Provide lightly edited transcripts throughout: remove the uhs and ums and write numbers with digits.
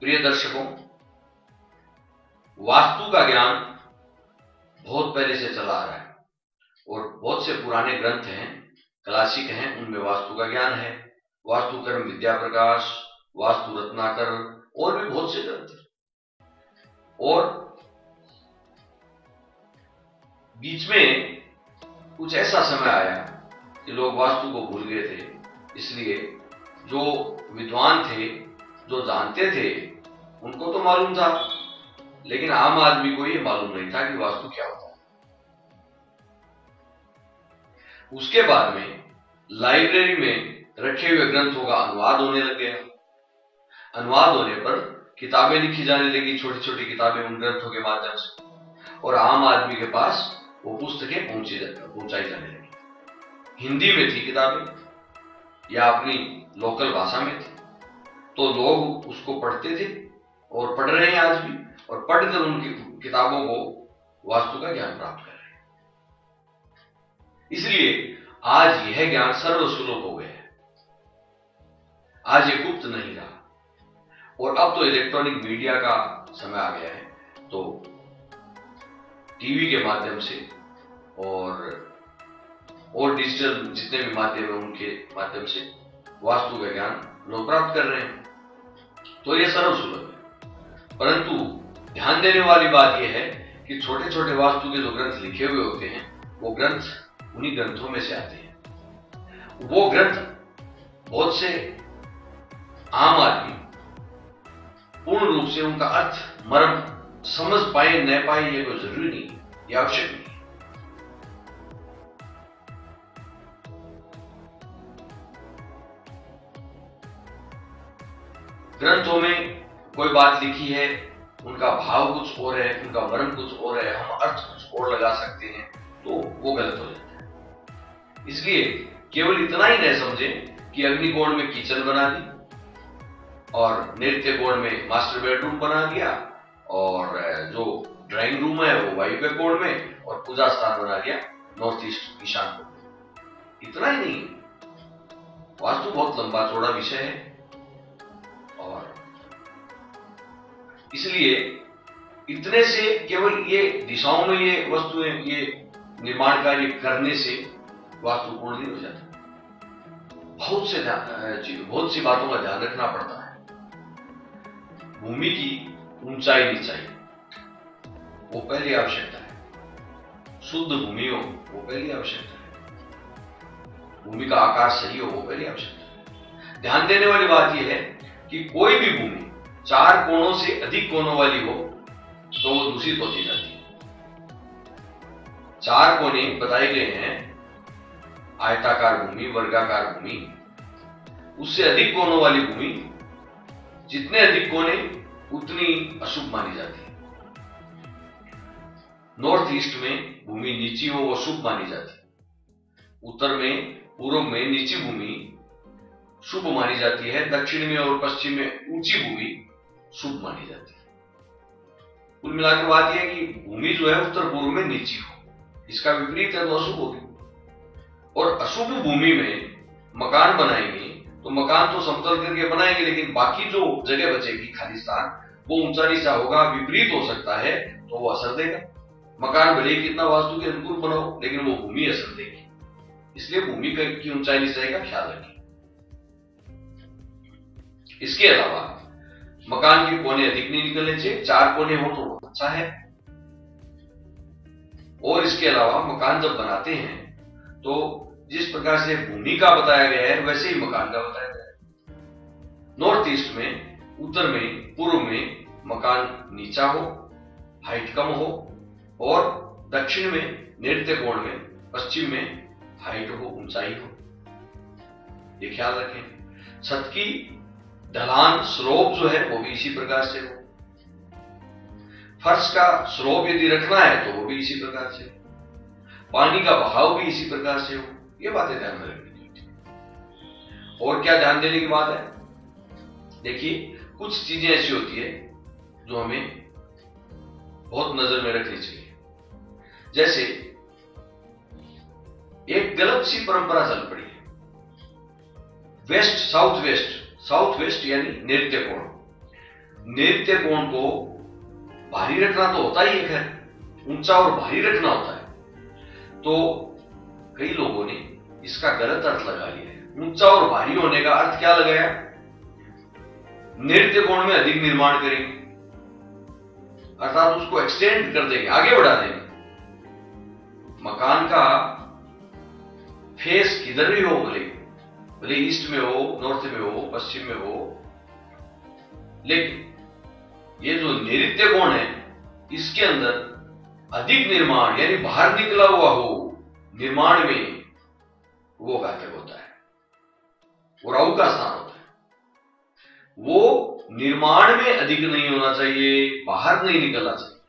प्रिय दर्शकों, वास्तु का ज्ञान बहुत पहले से चला आ रहा है और बहुत से पुराने ग्रंथ हैं, क्लासिक हैं, उनमें वास्तु का ज्ञान है। वास्तुकर्म विद्या प्रकाश, वास्तु रत्नाकर और भी बहुत से ग्रंथ हैं। और बीच में कुछ ऐसा समय आया कि लोग वास्तु को भूल गए थे, इसलिए जो विद्वान थे, जो जानते थे, उनको तो मालूम था, लेकिन आम आदमी को यह मालूम नहीं था कि वास्तु क्या होता है। उसके बाद में लाइब्रेरी में रखे हुए ग्रंथों का अनुवाद होने लग गया। अनुवाद होने पर किताबें लिखी जाने लगी, छोटी छोटी किताबें उन ग्रंथों के माध्यम से, और आम आदमी के पास वो पुस्तकें पहुंचाई जाने लगी। हिंदी में थी किताबें या अपनी लोकल भाषा में थी, तो लोग उसको पढ़ते थे और पढ़ रहे हैं आज भी, और पढ़कर उनकी किताबों को वास्तु का ज्ञान प्राप्त कर रहे हैं। इसलिए आज यह ज्ञान सर्वसुलभ हो गया है। आज ये गुप्त नहीं रहा, और अब तो इलेक्ट्रॉनिक मीडिया का समय आ गया है, तो टीवी के माध्यम से और डिजिटल जितने भी माध्यम है उनके माध्यम से वास्तु का ज्ञान लोग प्राप्त कर रहे हैं, तो यह सर्वसुलभ है। परंतु ध्यान देने वाली बात यह है कि छोटे छोटे वास्तु के जो ग्रंथ लिखे हुए होते हैं, वो ग्रंथ उन्हीं ग्रंथों में से आते हैं। वो ग्रंथ बहुत से आम आदमी पूर्ण रूप से उनका अर्थ मर्म समझ पाए न पाए, ये कोई जरूरी नहीं है, ये आवश्यक नहीं है। ग्रंथों में कोई बात लिखी है, उनका भाव कुछ और है, उनका मर्म कुछ और है, हम अर्थ कुछ और लगा सकते हैं, तो वो गलत हो जाता है। इसलिए केवल इतना ही न समझें कि अग्निकोण में किचन बना दी और नृत्य कोण में मास्टर बेडरूम बना दिया, और जो ड्राइंग रूम है वो वायव्य कोण में, और पूजा स्थान बना दिया नॉर्थ ईस्ट ईशान कोण। इतना ही नहीं, वास्तु बहुत लंबा चौड़ा विषय है, और इसलिए इतने से केवल ये दिशाओं में ये वस्तुएं, ये निर्माण कार्य करने से वास्तु पूर्ण नहीं हो जाता। बहुत सी बातों का ध्यान रखना पड़ता है। भूमि की ऊंचाई नीचाई वो पहली आवश्यकता है। शुद्ध भूमि हो वो पहली आवश्यकता है। भूमि का आकार सही हो वो पहली आवश्यकता है। ध्यान देने वाली बात यह है कि कोई भी भूमि 4 कोणों से अधिक कोणों वाली हो तो वो दूषित होती जाती है। 4 कोने बताए गए हैं, आयताकार भूमि, वर्गाकार भूमि। उससे अधिक कोणों वाली भूमि, जितने अधिक कोने उतनी अशुभ मानी जाती है। नॉर्थ ईस्ट में भूमि नीची हो वो शुभ मानी जाती है। उत्तर में, पूर्व में नीची भूमि शुभ मानी जाती है। दक्षिण में और पश्चिम में ऊंची भूमि शुभ मानी जाती है। कुल मिलाकर बात यह है कि भूमि जो है उत्तर पूर्व में नीची हो, इसका विपरीत है तो अशुभ होगी। और अशुभ भूमि में मकान बनाएंगे तो मकान तो समतल करके बनाएंगे, लेकिन बाकी जो जगह बचेगी खाली स्थान, वो ऊंचा नीचा होगा, विपरीत हो सकता है, तो वो असर देगा। मकान भले ही कितना वास्तु के अनुकूल बनाओ, लेकिन वो भूमि असर देगी। इसलिए भूमि की ऊंचाई नीचाई का ख्याल रखें। इसके अलावा मकान के कोने अधिक नहीं निकलने चाहिए, 4 कोने हो तो अच्छा है। और इसके अलावा मकान जब बनाते हैं तो जिस प्रकार से भूमि का बताया गया है वैसे ही मकान का बताया गया है। नॉर्थ ईस्ट में, उत्तर में, पूर्व में मकान नीचा हो, हाइट कम हो, और दक्षिण में, नृत्य कोण में, पश्चिम में हाइट हो, ऊंचाई हो, ये ख्याल रखें। छत की ढलान, स्लोप जो है वो भी इसी प्रकार से हो। फर्श का स्लोप यदि रखना है तो वो भी इसी प्रकार से हो। पानी का बहाव भी इसी प्रकार से हो। ये बातें ध्यान में रखनी चाहिए। और क्या ध्यान देने की बात है, देखिए कुछ चीजें ऐसी होती है जो हमें बहुत नजर में रखनी चाहिए। जैसे एक गलत सी परंपरा चल पड़ी है, west south west, south west यानी नृत्य कोण। नैऋत्य कोण को भारी रखना तो होता ही एक है, ऊंचा और भारी रखना होता है। तो कई लोगों ने इसका गलत अर्थ लगा लिया है। ऊंचा और भारी होने का अर्थ क्या लगाया? नैऋत्य कोण में अधिक निर्माण करेंगे, अर्थात उसको एक्सटेंड कर देंगे, आगे बढ़ा देंगे। मकान का फेस किधर भी हो, भले ईस्ट में हो, नॉर्थ में हो, पश्चिम में हो, लेकिन ये जो नैऋत्य कोण है इसके अंदर अधिक निर्माण यानी बाहर निकला हुआ हो निर्माण में, वो घातक होता है, वो राहु का स्थान होता है। वो निर्माण में अधिक नहीं होना चाहिए, बाहर नहीं निकलना चाहिए।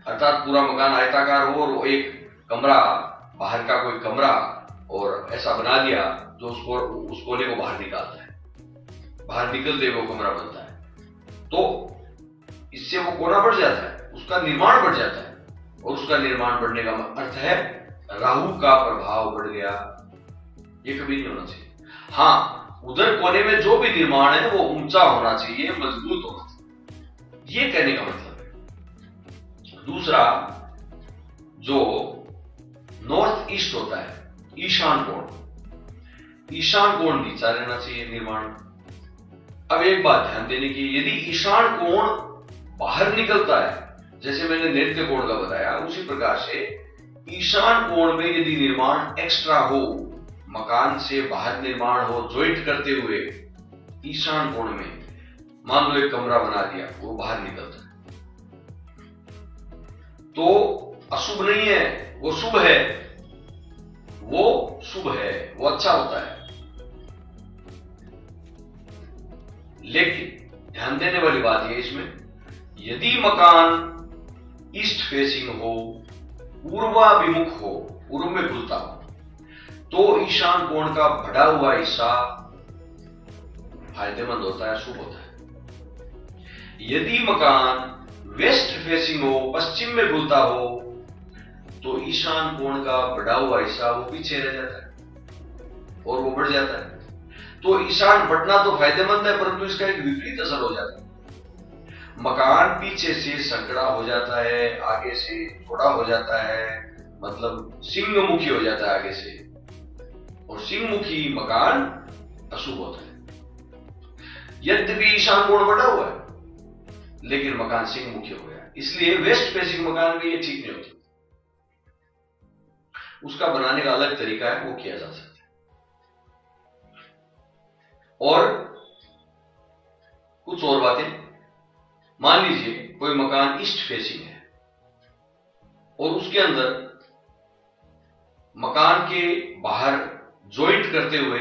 अर्थात पूरा मकान आयताकार हो और एक कमरा, बाहर का कोई कमरा और ऐसा बना दिया जो उस कोने को बाहर निकालता है, बाहर निकलते हुए वो कमरा बनता है, तो इससे वो कोना बढ़ जाता है, उसका निर्माण बढ़ जाता है। और उसका निर्माण बढ़ने का अर्थ है राहु का प्रभाव बढ़ गया। ये कभी नहीं होना चाहिए। हाँ, उधर कोने में जो भी निर्माण है वो ऊंचा होना चाहिए, मजबूत होना चाहिए, ये कहने का मतलब है। दूसरा, जो नॉर्थ ईस्ट होता है, ईशान कोण, ईशान कोण नीचा रहना चाहिए निर्माण। अब एक बात ध्यान देने की, यदि ईशान कोण बाहर निकलता है, जैसे मैंने नैऋत्य कोण का बताया, उसी प्रकार से ईशान कोण में यदि निर्माण एक्स्ट्रा हो, मकान से बाहर निर्माण हो, ज्वाइंट करते हुए ईशान कोण में, मान लो एक कमरा बना दिया, वो बाहर निकलता है, तो अशुभ नहीं है, वो शुभ है, वो शुभ है, वो अच्छा होता है। लेकिन ध्यान देने वाली बात यह इसमें, यदि मकान ईस्ट फेसिंग हो, पूर्वाभिमुख हो, पूर्व में खुलता हो, तो ईशान कोण का बढ़ा हुआ हिस्सा फायदेमंद होता है, शुभ होता है। यदि मकान वेस्ट फेसिंग हो, पश्चिम में खुलता हो, तो ईशान कोण का बढ़ा हुआ हिस्सा वो पीछे रह जाता है और वो बढ़ जाता है। तो ईशान बढ़ना तो फायदेमंद है, परंतु इसका एक विपरीत असर हो जाता है। मकान पीछे से संकड़ा हो जाता है, आगे से थोड़ा हो जाता है, मतलब सिंहमुखी हो जाता है आगे से, और सिंहमुखी मकान अशुभ होता है। यद्यपि ईशान कोण बढ़ा हुआ है, लेकिन मकान सिंहमुखी हो गया, इसलिए वेस्ट फेसिंग मकान में ये ठीक नहीं होती। उसका बनाने का अलग तरीका है, वो किया जा सकता है। और कुछ और बातें, मान लीजिए कोई मकान ईस्ट फेसिंग है और उसके अंदर मकान के बाहर ज्वाइंट करते हुए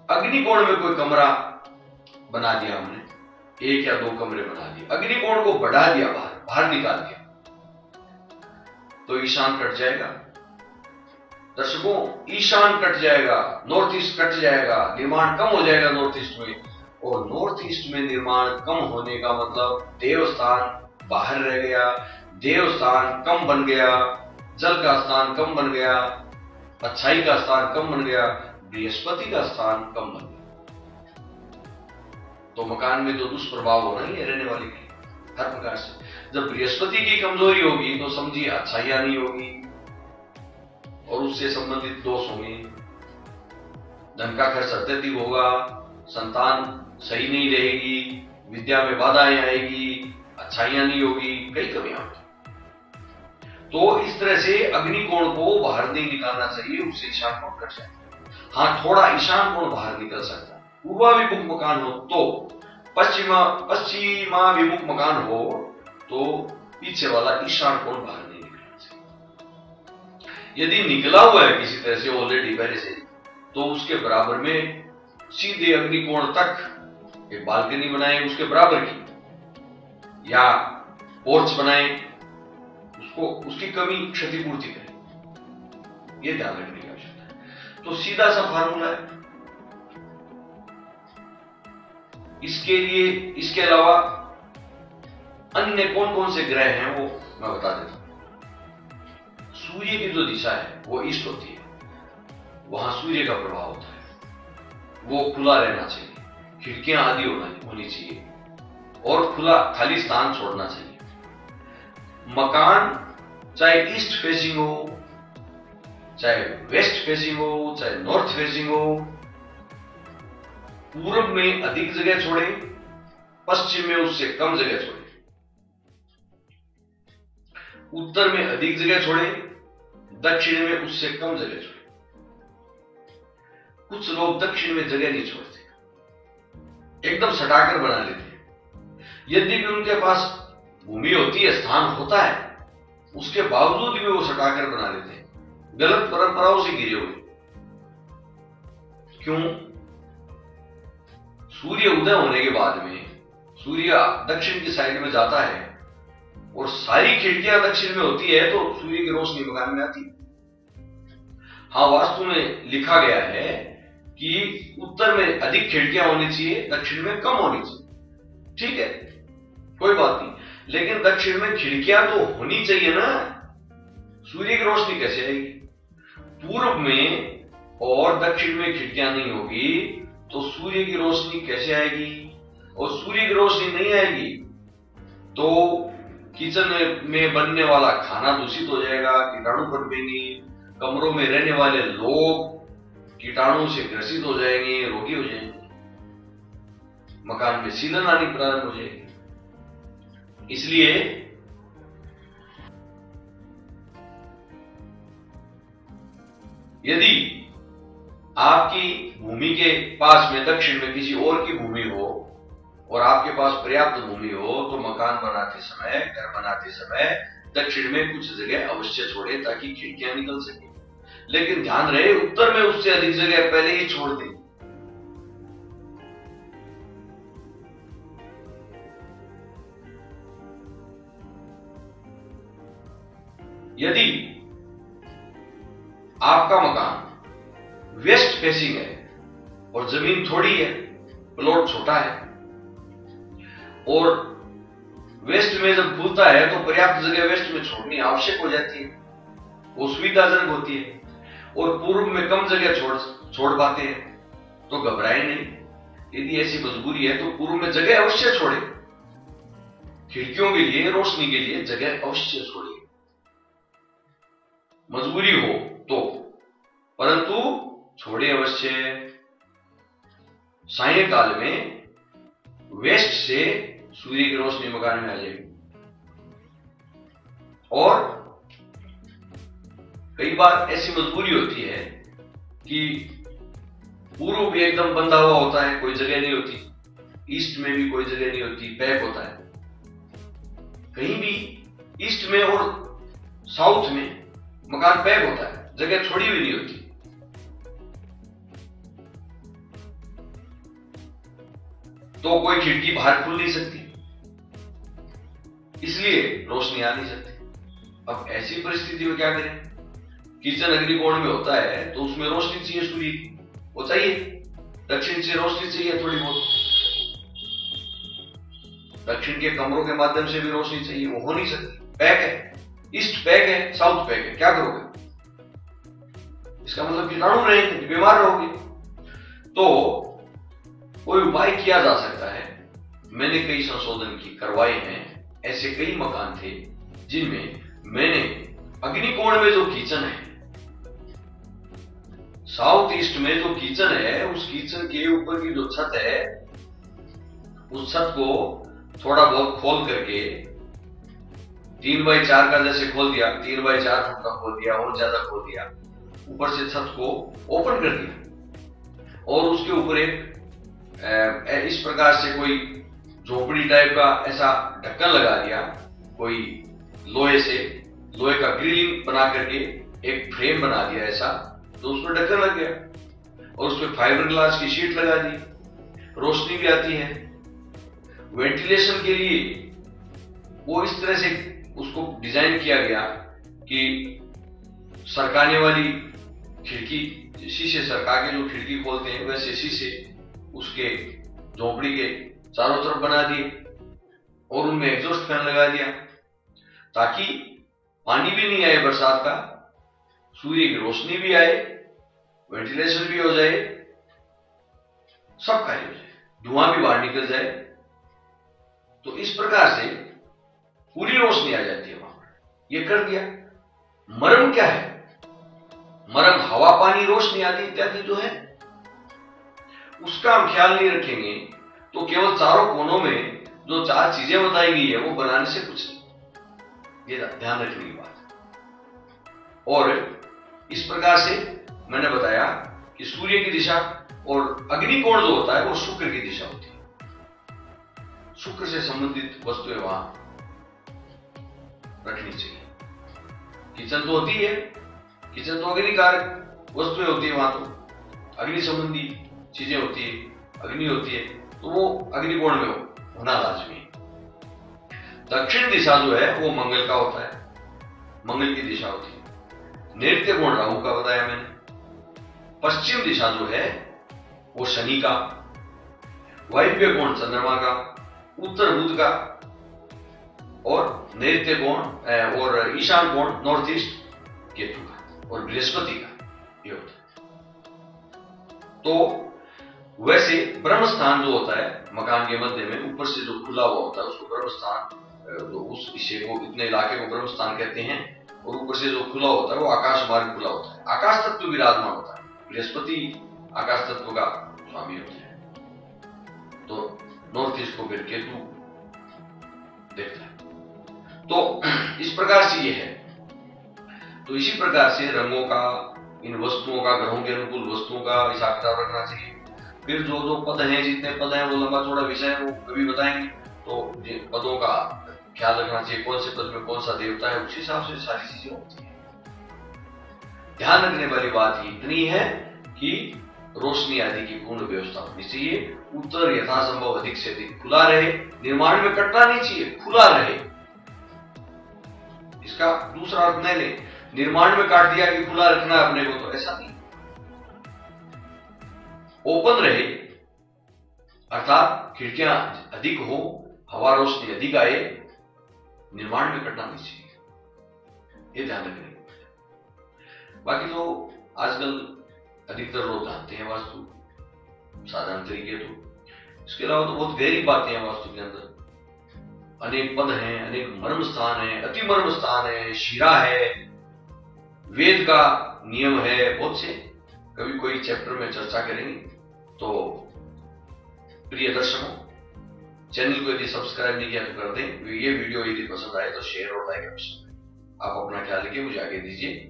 अग्निकोण में कोई कमरा बना दिया हमने, एक या दो कमरे बना दिए, अग्निकोण को बढ़ा दिया, बाहर निकाल दिया, तो ईशान कट जाएगा। दर्शकों, ईशान कट जाएगा, नॉर्थ ईस्ट कट जाएगा, निर्माण कम हो जाएगा नॉर्थ ईस्ट में। और नॉर्थ ईस्ट में निर्माण कम होने का मतलब देवस्थान बाहर रह गया, देवस्थान कम बन गया, जल का स्थान कम बन गया, अच्छाई का स्थान कम बन गया, बृहस्पति का स्थान कम बन गया। तो मकान में तो दुष्प्रभाव होना ही है रहने वाले की, हर प्रकार से। जब बृहस्पति की कमजोरी होगी तो समझिए अच्छाइयां नहीं होगी और उससे संबंधित दोष होंगे, धन का खर्च अत्यधिक होगा, संतान सही नहीं रहेगी, विद्या में बाधाएं आएगी, अच्छाइयां नहीं होगी, कई कमियां होगी। तो इस तरह से अग्निकोण को बाहर नहीं निकालना चाहिए, उससे ईशान कोण कट जाए। हाँ, थोड़ा ईशान कोण बाहर निकल सकता है। पूर्वाभिमुख मकान हो तो, पश्चिमाभिमुख मकान हो तो पीछे वाला ईशान कोण बाहर नहीं निकलना चाहिए। यदि निकला हुआ है किसी तरह से ऑलरेडी पहले से, तो उसके बराबर में सीधे अग्निकोण तक एक बालकनी बनाए उसके बराबर की, या पोर्च बनाए, उसको उसकी कमी क्षतिपूर्ति करें, यह ध्यान रखने की आवश्यकता है। तो सीधा सा फार्मूला है। इसके लिए, इसके अलावा अन्य कौन कौन से ग्रह हैं वो मैं बता देता हूं। सूर्य की जो दिशा है वो ईस्ट होती है, वहां सूर्य का प्रभाव होता है, वो खुला रहना चाहिए। खिड़कियां आदि होनी चाहिए और खुला खाली स्थान छोड़ना चाहिए। मकान चाहे ईस्ट फेसिंग हो, चाहे वेस्ट फेसिंग हो, चाहे नॉर्थ फेसिंग हो, पूर्व में अधिक जगह छोड़े, पश्चिम में उससे कम जगह छोड़े, उत्तर में अधिक जगह छोड़े, दक्षिण में उससे कम जगह छोड़े। कुछ लोग दक्षिण में जगह नहीं छोड़ते, एकदम सटाकर बना लेते हैं। यदि भी उनके पास भूमि होती है, स्थान होता है, उसके बावजूद भी वो सटाकर बना लेते हैं, गलत परंपराओं से घिरे हुए। क्यों? सूर्य उदय होने के बाद में सूर्य दक्षिण की साइड में जाता है और सारी खिड़कियां दक्षिण में होती है, तो सूर्य की रोशनी मकान में आती है। हाँ, वास्तु में लिखा गया है कि उत्तर में अधिक खिड़कियां होनी चाहिए, दक्षिण में कम होनी चाहिए। ठीक है, कोई बात नहीं, लेकिन दक्षिण में खिड़कियां तो होनी चाहिए ना, सूर्य की रोशनी कैसे आएगी? पूर्व में और दक्षिण में खिड़कियां नहीं होगी तो सूर्य की रोशनी कैसे आएगी? और सूर्य की रोशनी नहीं आएगी तो किचन में बनने वाला खाना दूषित हो जाएगा, कीटाणु पनपेंगे, कमरों में रहने वाले लोग कीटाणु से ग्रसित हो जाएंगे, रोगी हो जाएंगे, मकान में सीलन आनी प्रारंभ हो जाएगी। इसलिए यदि आपकी भूमि के पास में दक्षिण में किसी और की भूमि हो और आपके पास पर्याप्त भूमि हो, तो मकान बनाते समय, घर बनाते समय दक्षिण में कुछ जगह अवश्य छोड़े ताकि खिड़कियां निकल सके। लेकिन ध्यान रहे, उत्तर में उससे अधिक जगह पहले ही छोड़ दें। यदि आपका मकान वेस्ट फेसिंग है और जमीन थोड़ी है, प्लॉट छोटा है, और वेस्ट में जब खुलता है तो पर्याप्त जगह वेस्ट में छोड़नी आवश्यक हो जाती है, वो सुविधाजनक होती है, और पूर्व में कम जगह छोड़ पाते हैं, तो घबराए नहीं। यदि ऐसी मजबूरी है तो पूर्व में जगह अवश्य छोड़े, खिड़कियों के लिए, रोशनी के लिए जगह अवश्य छोड़िए, मजबूरी हो तो, परंतु छोड़े अवश्य। सायंकाल में वेस्ट से सूर्य की रोशनी मकान में आ जाएगी। और कई बार ऐसी मजबूरी होती है कि पूर्व भी एकदम बंधा हुआ होता है, कोई जगह नहीं होती, ईस्ट में भी कोई जगह नहीं होती, पैक होता है। कहीं भी ईस्ट में और साउथ में मकान पैक होता है, जगह छोड़ी हुई नहीं होती, तो कोई खिड़की बाहर खुल नहीं सकती, इसलिए रोशनी आ नहीं सकती। अब ऐसी परिस्थिति में क्या करें? किचन अग्निकोण में होता है तो उसमें रोशनी चाहिए, सूर्य की वो चाहिए, दक्षिण से रोशनी चाहिए थोड़ी बहुत, दक्षिण के कमरों के माध्यम से भी रोशनी चाहिए, वो हो नहीं सकती, पैक है, ईस्ट पैक है, साउथ पैक है, क्या करोगे? इसका मतलब कीटाणु रहेंगे, बीमार रहोगे। तो कोई उपाय किया जा सकता है। मैंने कई संशोधन करवाए हैं, ऐसे कई मकान थे जिनमें मैंने अग्निकोण में जो किचन है, साउथ ईस्ट में जो किचन है, उस किचन के ऊपर की जो छत है, उस छत को थोड़ा बहुत खोल करके 3x4 का जैसे खोल दिया, 3x4 फुट का खोल दिया और ज्यादा खोल दिया, ऊपर से छत को ओपन कर दिया और उसके ऊपर एक इस प्रकार से कोई झोपड़ी टाइप का ऐसा ढक्कन लगा दिया, कोई लोहे का ग्रिलिंग बना करके एक फ्रेम बना दिया ऐसा, तो उसमें ढक्कन लग गया और उसमें फाइबर ग्लास की शीट लगा दी, रोशनी भी आती है। वेंटिलेशन के लिए वो इस तरह से उसको डिजाइन किया गया कि सरकाने वाली खिड़की, शीशे सरका के जो खिड़की खोलते हैं वैसे शीशे उसके झोपड़ी के चारों तरफ बना दिए और उनमें एग्जॉस्ट फैन लगा दिया ताकि पानी भी नहीं आए बरसात का, सूर्य की रोशनी भी आए, वेंटिलेशन भी हो जाए, सब कार्य हो जाए। धुआं भी बाहर निकल जाए, तो इस प्रकार से पूरी रोशनी आ जाती है वहां पर। ये कर दिया। मरम क्या है? मरम हवा, पानी, रोशनी आदि इत्यादि जो है, उसका हम ख्याल नहीं रखेंगे तो केवल चारों कोनों में जो 4 चीजें बताई गई है वो बनाने से कुछ नहीं। ये ध्यान रखने की बात है। और इस प्रकार से मैंने बताया कि सूर्य की दिशा और अग्निकोण जो होता है वो शुक्र की दिशा होती है। शुक्र से संबंधित वस्तुएं वहां रखनी चाहिए। किचन तो होती है, किचन तो अग्निकारक वस्तुएं होती है, वहां तो अग्नि संबंधी चीजें होती है, अग्नि होती है, तो वो अग्निकोण में होना लाजमी है। दक्षिण दिशा जो है वो मंगल का होता है, मंगल की दिशा होती है। नैऋत्य कोण राहु का बताया मैंने। पश्चिम दिशा जो है वो शनि का, वायव्य कोण चंद्रमा का, उत्तर बुध का, और नैऋत्य कोण और ईशान कोण नॉर्थ ईस्ट केतु का और बृहस्पति का ये होता है। तो वैसे ब्रह्म स्थान जो होता है मकान के मध्य में ऊपर से जो खुला हुआ होता है उसको ब्रह्म स्थान, तो उस विषय को, इतने इलाके को ब्रह्म स्थान कहते हैं। और ऊपर से जो खुला होता है वो आकाश मार्ग खुला होता है। आकाश तत्व विराजमान होता है, बृहस्पति आकाश तत्व का स्वामी होता है। तो नॉर्थ ईस्ट को फिर केतु देखता है। तो इस प्रकार से ये है। तो इसी प्रकार से रंगों का, इन वस्तुओं का, ग्रहों के अनुकूल वस्तुओं का हिसाब किताब रखना चाहिए। फिर जो जो पद हैं, जितने पद हैं, वो लंबा चौड़ा विषय है, वो कभी बताएंगे। तो पदों का ख्याल रखना चाहिए, कौन से पद में कौन सा देवता है, उस हिसाब से सारी चीजें होती हैं। ध्यान रखने वाली बात इतनी है कि रोशनी आदि की पूर्ण व्यवस्था होनी चाहिए। उत्तर यथासंभव अधिक से अधिक खुला रहे, निर्माण में कटना नहीं चाहिए, खुला रहे। इसका दूसरा अर्थ नहीं ले, निर्माण में काट दिया कि खुला रखना है अपने को, तो ऐसा नहीं। ओपन रहे, अर्थात खिड़कियां अधिक हो, हवा रोशनी अधिक आए, निर्माण में कटना नहीं चाहिए। ये ध्यान रखने। बाकी तो आजकल अधिकतर लोग जानते हैं वास्तु साधारण तरीके। तो इसके अलावा तो बहुत गहरी बातें हैं वास्तु के अंदर। अनेक पद हैं, अनेक मर्म स्थान है, अति मर्म स्थान है, शिरा है, वेद का नियम है, बहुत से। कभी कोई चैप्टर में चर्चा करेंगे। तो प्रिय दर्शकों, चैनल को यदि सब्सक्राइब नहीं किया तो कर दें। ये वीडियो यदि पसंद आए तो शेयर और लाइक अवश्य। आप अपना ख्याल रखिए, मुझे आगे दीजिए।